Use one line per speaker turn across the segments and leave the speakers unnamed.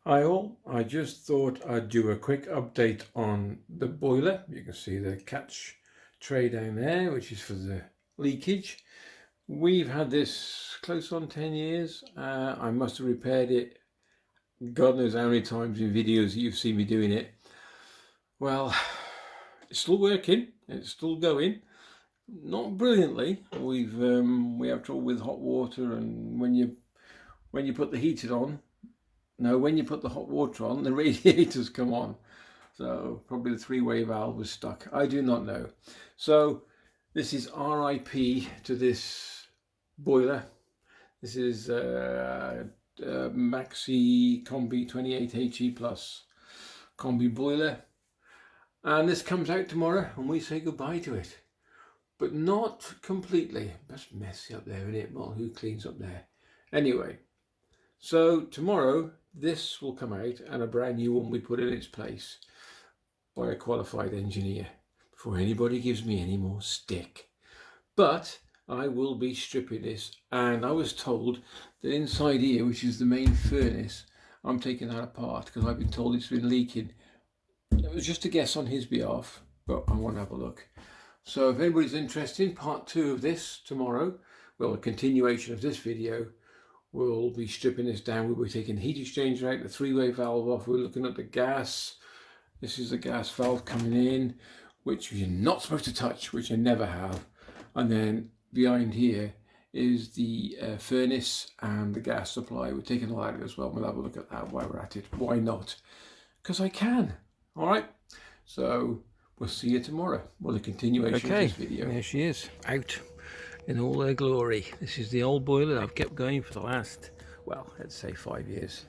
Hi all, I just thought I'd do a quick update on the boiler. You can see the catch tray down there, which is for the leakage. We've had this close on 10 years. I must have repaired it God knows how many times in videos you've seen me doing it. Well, it's still working, it's still going. Not brilliantly. We have trouble with hot water, and when you put the heater on, no, when you put the hot water on, the radiators come on. So probably the three-way valve was stuck. I do not know. So this is RIP to this boiler. This is BAXI Combi 28HE Plus Combi boiler. And this comes out tomorrow and we say goodbye to it. But not completely. That's messy up there, isn't it? Well, who cleans up there? Anyway, so tomorrow this will come out and a brand new one we put in its place by a qualified engineer before anybody gives me any more stick. But I will be stripping this, and I was told that inside here, which is the main furnace, I'm taking that apart because I've been told it's been leaking. It was just a guess on his behalf, but I want to have a look. So if anybody's interested, part 2 of this tomorrow, well, a continuation of this video, we'll be stripping this down. We'll be taking the heat exchanger out, the three-way valve off. We're looking at the gas. This is the gas valve coming in, which you're not supposed to touch, which I never have. And then behind here is the furnace and the gas supply. We're taking all that out as well. We'll have a look at that while we're at it. Why not? Because I can. All right. So we'll see you tomorrow. Well, the continuation of this video. There she is, out in all her glory. This is the old boiler that I've kept going for the last, well, let's say 5 years.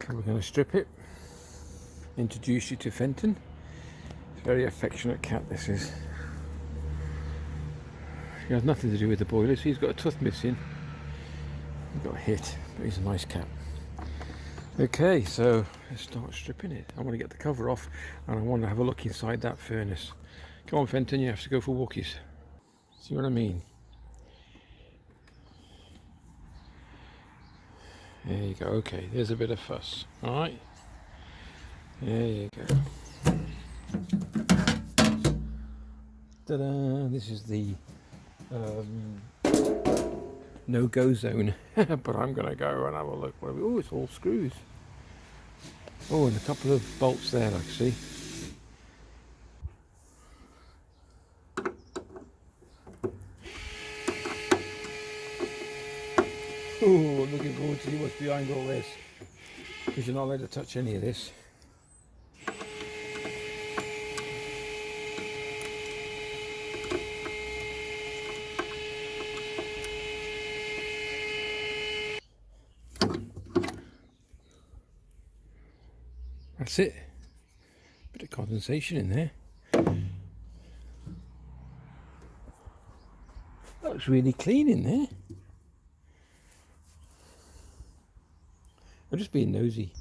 And we're going to strip it. Introduce you to Fenton. It's a very affectionate cat, this is. He has nothing to do with the boiler, so he's got a tooth missing. He got hit, but he's a nice cat. Okay, so let's start stripping it. I want to get the cover off and I want to have a look inside that furnace. Come on, Fenton, you have to go for walkies. See what I mean? There you go. Okay, there's a bit of fuss. All right. There you go. Ta-da! This is the no-go zone. But I'm going to go and have a look. Oh, it's all screws. Oh, and a couple of bolts there, I see. Oh, looking forward to see what's behind all this. Because you're not allowed to touch any of this. That's it. Bit of condensation in there. That looks really clean in there. I'm just being nosy.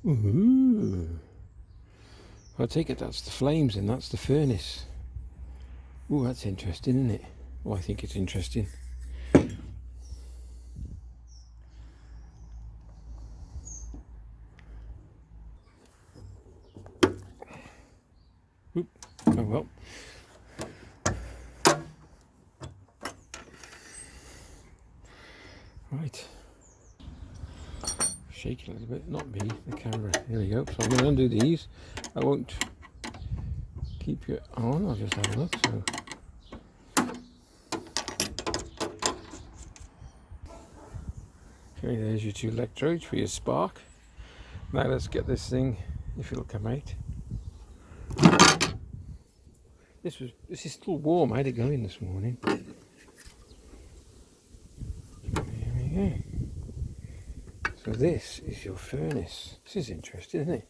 Ooh. I take it that's the flames and that's the furnace. Ooh, that's interesting, isn't it? Well, I think it's interesting. Oop. Oh well. Right. Shaking a little bit, not me, the camera. Here we go. So I'm going to undo these. I won't keep you on, I'll just have a look. So. Okay, there's your 2 electrodes for your spark. Now let's get this thing, if it'll come out. This is still warm. I had it going this morning. There we go. So this is your furnace. This is interesting, isn't it?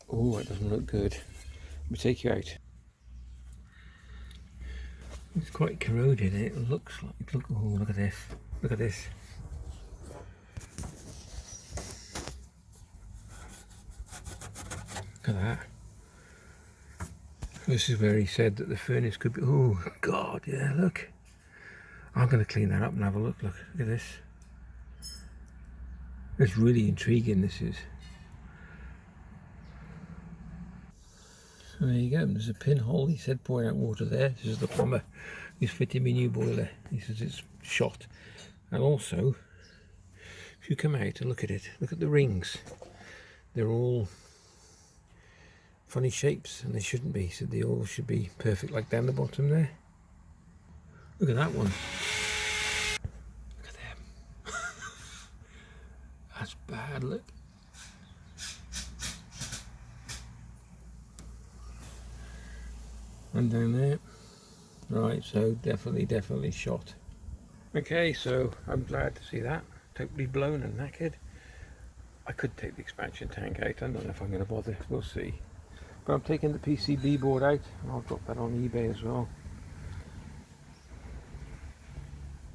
Oh, it doesn't look good. Let me take you out. It's quite corroded. It looks like. Look! Oh, look at this. Look at this. Look at that. This is where he said that the furnace could be. Oh God! Yeah, look. I'm going to clean that up and have a look. Look at this. It's really intriguing, this is. So there you go, there's a pinhole. He said pouring out water there. This is the plumber who's fitting me new boiler. He says it's shot. And also, if you come out and look at it, look at the rings. They're all funny shapes and they shouldn't be. So they all should be perfect, like down the bottom there. Look at that one. Look at them. That's bad, look. And down there. Right, so definitely shot. Okay, so I'm glad to see that. Totally blown and knackered. I could take the expansion tank out. I don't know if I'm going to bother. We'll see. But I'm taking the PCB board out and I'll drop that on eBay as well.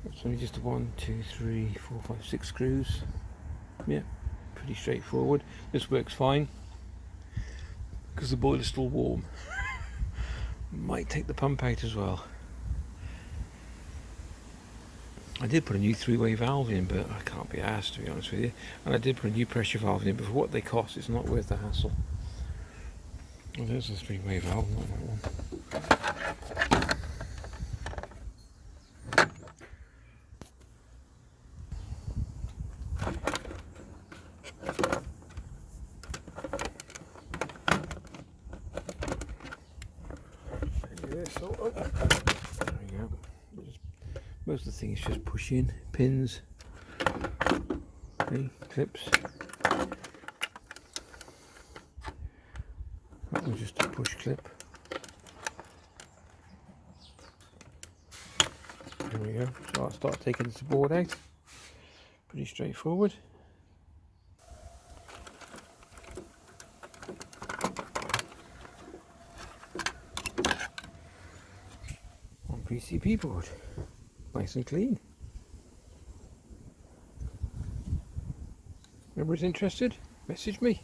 It's only just 1, 2, 3, 4, 5, 6 screws. Yeah, pretty straightforward. This works fine because the boiler's still warm. Might take the pump out as well. I did put a new 3-way valve in, but I can't be asked, to be honest with you. And I did put a new pressure valve in, but for what they cost, it's not worth the hassle. Well, there's a 3-way valve, not that one. Oh, there we go. Most of the thing is just push in pins, okay, clips. That one's just a push clip. There we go. So I'll start taking this board out. Pretty straightforward. PCB board, nice and clean. Whoever's interested, message me.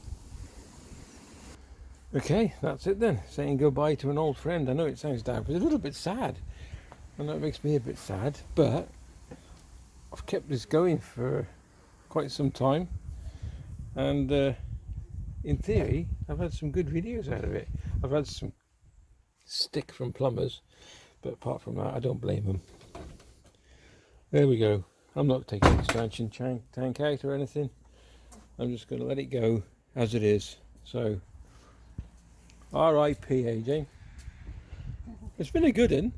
Okay, that's it then. Saying goodbye to an old friend. I know it sounds down, but it's a little bit sad. I know it makes me a bit sad, but I've kept this going for quite some time, and in theory, I've had some good videos out of it. I've had some stick from plumbers. But apart from that, I don't blame them. There we go. I'm not taking the expansion tank out or anything. I'm just going to let it go as it is. So, R.I.P. AJ. It's been a good one.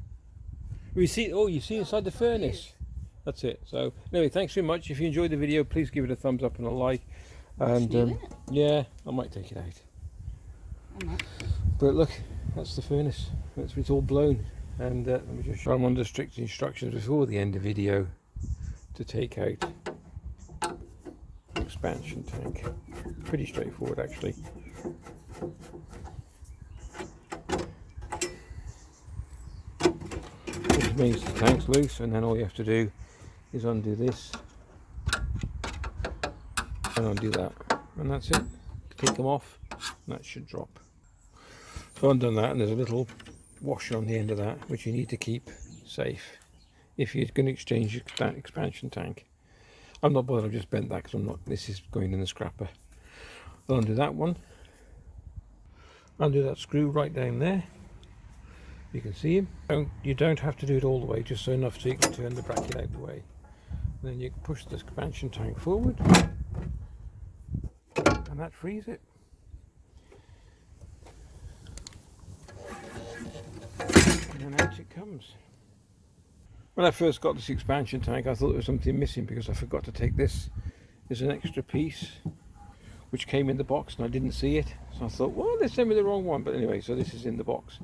You see inside the furnace. That's it. So anyway, thanks very much. If you enjoyed the video, please give it a thumbs up and a like. And yeah, I might take it out. But look, that's the furnace. It's all blown. And let me just show. I'm under strict instructions before the end of the video to take out the expansion tank. Pretty straightforward actually. This means the tank's loose, and then all you have to do is undo this and undo that, and that's it. Take them off, and that should drop. So I've done that, and there's a little washer on the end of that which you need to keep safe if you're going to exchange that expansion tank. I'm not bothered, I've just bent that because this is going in the scrapper. I'll undo that one, undo that screw right down there. You can see him. You don't have to do it all the way, just so enough so you can turn the bracket out the way. And then you push the expansion tank forward and that frees it. And then out it comes. When I first got this expansion tank, I thought there was something missing because I forgot to take this. There's an extra piece which came in the box and I didn't see it. So I thought, well, they sent me the wrong one. But anyway, so this is in the box.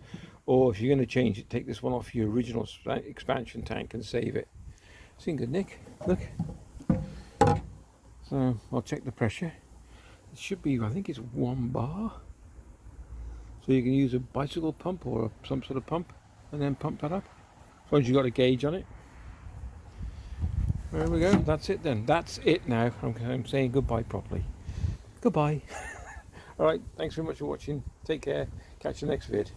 Or if you're going to change it, take this one off your original expansion tank and save it. It's in good nick. Look. So I'll check the pressure. It should be, I think it's 1 bar. So you can use a bicycle pump or some sort of pump and then pump that up. As long as you've got a gauge on it. There we go. That's it then. That's it now. I'm saying goodbye properly. Goodbye. Alright, thanks very much for watching. Take care. Catch you next vid.